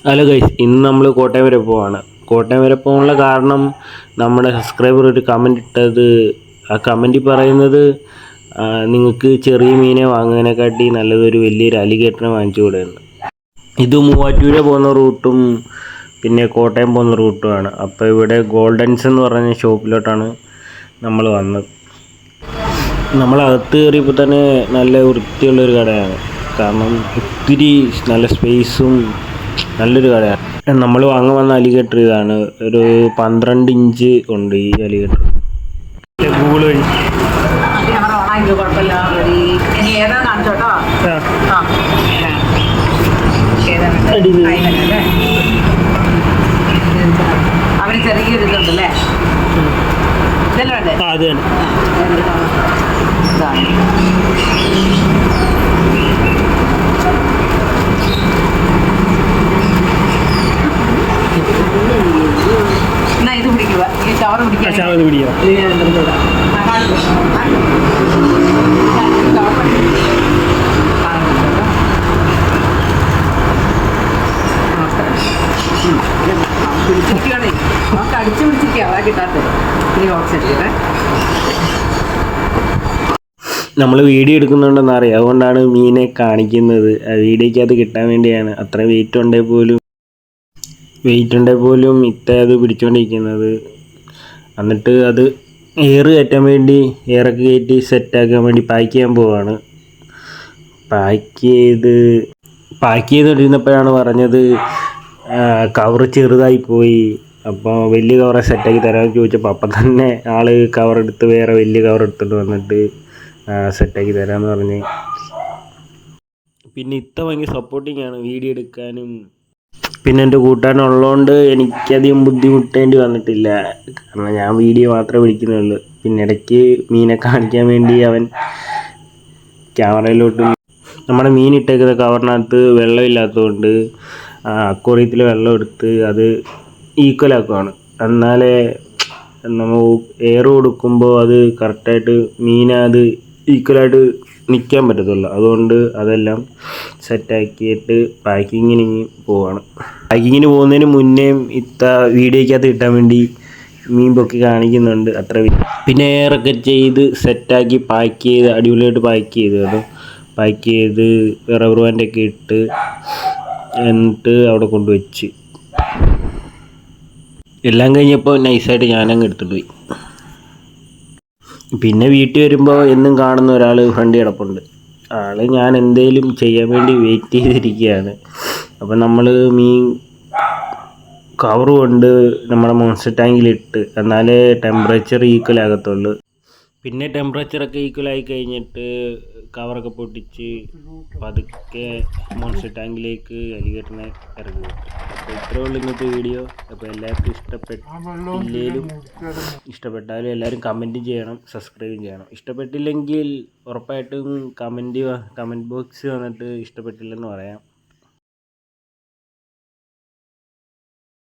Hello guys, ഇന്ന് നമ്മൾ കോട്ടയം വരെ പോവാണ്. കോട്ടയം വരെ പോകാനുള്ള കാരണം നമ്മുടെ സബ്സ്ക്രൈബർ ഒരു കമൻ്റ് ഇട്ടത്. ആ കമൻറ്റിൽ പറയുന്നത് നിങ്ങൾക്ക് ചെറിയ മീനെ വാങ്ങുന്നതിനെക്കാട്ടി നല്ലതൊരു വലിയൊരു അലിഗേറ്ററിനെ വാങ്ങിച്ചു കൂടെയെന്ന്. ഇത് മൂവാറ്റുപുഴ പോകുന്ന റൂട്ടും പിന്നെ കോട്ടയം പോകുന്ന റൂട്ടുമാണ്. അപ്പോൾ ഇവിടെ ഗോൾഡൻസ് എന്ന് പറഞ്ഞ ഷോപ്പിലോട്ടാണ് നമ്മൾ വന്നത്. നമ്മളകത്ത് കയറിയപ്പോൾ തന്നെ നല്ല വൃത്തിയുള്ളൊരു കടയാണ്. കാരണം ഒത്തിരി നല്ല സ്പേസും നല്ലൊരു കടയാണ്. നമ്മൾ വാങ്ങാൻ വന്ന അലിഗേറ്റർ ഇതാണ്. ഒരു 12 ഇഞ്ച് ഉണ്ട് ഈ അലിഗേറ്റർ. ഗൂഗിൾ വഴി അവന് ചെറിയൊരു ഇതുണ്ടല്ലേ, ഇതെല്ലാം അത് തന്നെ. ഇത് പിടിക്കുക, ഈ ചവറ് പിടിക്കുക. പിടിച്ചിരിക്കണേ, നമുക്ക് അടിച്ചു പിടിച്ചിരിക്കുക, അതാ കിട്ടാത്ത. ഇനി ബോക്സ് എടുക്കട്ടെ. നമ്മൾ വീഡിയോ എടുക്കുന്നുണ്ടെന്ന് അറിയാം, അതുകൊണ്ടാണ് മീനെ കാണിക്കുന്നത്. വീഡിയോയ്ക്കകത്ത് കിട്ടാൻ വേണ്ടിയാണ്. അത്ര വെയിറ്റ് ഉണ്ടെങ്കിൽ പോലും ഇത്ര അത് പിടിച്ചുകൊണ്ടിരിക്കുന്നത്. എന്നിട്ട് അത് എയർ കയറ്റാൻ വേണ്ടി എയറൊക്കെ കയറ്റി സെറ്റാക്കാൻ വേണ്ടി പാക്ക് ചെയ്യാൻ പോവാണ്. പാക്ക് ചെയ്തുകൊണ്ടിരുന്നപ്പോഴാണ് പറഞ്ഞത് കവർ ചെറുതായി പോയി. അപ്പോൾ വലിയ കവർ സെറ്റാക്കി തരാമെന്ന് ചോദിച്ചപ്പോൾ അപ്പം തന്നെ ആൾ കവറെടുത്ത് വേറെ വലിയ കവർ എടുത്തിട്ട് വന്നിട്ട് സെറ്റാക്കി തരാമെന്ന് പറഞ്ഞ്. പിന്നെ ഭയങ്കര സപ്പോർട്ടിങ് ആണ് വീഡിയോ എടുക്കാനും. പിന്നെ എൻ്റെ കൂട്ടുകാരനുള്ളതുകൊണ്ട് എനിക്കധികം ബുദ്ധിമുട്ടേണ്ടി വന്നിട്ടില്ല. കാരണം ഞാൻ വീഡിയോ മാത്രമേ പിടിക്കുന്നുള്ളൂ. പിന്നെ ഇടയ്ക്ക് മീനെ കാണിക്കാൻ വേണ്ടി അവൻ ക്യാമറയിലോട്ട് നമ്മുടെ മീൻ ഇട്ടേക്കുന്ന കവറിനകത്ത് വെള്ളമില്ലാത്തതുകൊണ്ട് അക്വേറിയത്തിൽ വെള്ളം എടുത്ത് അത് ഈക്വലാക്കുവാണ്. എന്നാലേ നമ്മൾ എയർ കൊടുക്കുമ്പോൾ അത് കറക്റ്റായിട്ട് മീനത് ഈക്വലായിട്ട് നിൽക്കാൻ പറ്റത്തുള്ളൂ. അതുകൊണ്ട് അതെല്ലാം സെറ്റാക്കിയിട്ട് പാക്കിങ്ങിന് പോവാണ്. പാക്കിങ്ങിന് പോകുന്നതിന് മുന്നേയും വീഡിയോയ്ക്കകത്ത് കിട്ടാൻ വേണ്ടി മീൻ പൊക്കി കാണിക്കുന്നുണ്ട്. അത്ര പിന്നെ എയറൊക്കെ ചെയ്ത് സെറ്റാക്കി പാക്ക് ചെയ്ത് അടിപൊളിയായിട്ട് പാക്ക് ചെയ്ത് റബ്ബർ ബാൻഡൊക്കെ ഇട്ട് എന്നിട്ട് അവിടെ കൊണ്ടുവച്ച് എല്ലാം കഴിഞ്ഞപ്പോൾ നൈസായിട്ട് ഞാനങ്ങ് എടുത്തിട്ട് പോയി. പിന്നെ വീട്ടിൽ വരുമ്പോൾ എന്നും കാണുന്ന ഒരാൾ ഫ്രണ്ട് കിടപ്പുണ്ട്. ഞാൻ എന്തേലും ചെയ്യാൻ വേണ്ടി വെയിറ്റ് ചെയ്തിരിക്കുകയാണ്. അപ്പം നമ്മൾ മീൻ കവർ കൊണ്ട് നമ്മുടെ മോൺസ്റ്റർ ടാങ്കിലിട്ട് എന്നാലേ ടെമ്പറേച്ചർ ഈക്വൽ ആകത്തുള്ളൂ. പിന്നെ ടെമ്പറേച്ചറൊക്കെ ഈക്വലായി കഴിഞ്ഞിട്ട് കവറൊക്കെ പൊട്ടിച്ച് പതുക്കെ മോൺസ്റ്റർ ടാങ്കിലേക്ക് അലിഗേറ്ററിനെ ഇറങ്ങി. അപ്പോൾ ഇത്രയേ ഉള്ളൂ ഇന്നത്തെ വീഡിയോ. അപ്പോൾ എല്ലാവർക്കും ഇഷ്ടപ്പെട്ടാലും എല്ലാവരും കമൻറ്റ് ചെയ്യണം, സബ്സ്ക്രൈബും ചെയ്യണം. ഇഷ്ടപ്പെട്ടില്ലെങ്കിൽ ഉറപ്പായിട്ടും കമൻറ്റ് ബോക്സ് വന്നിട്ട് ഇഷ്ടപ്പെട്ടില്ലെന്ന് പറയാം.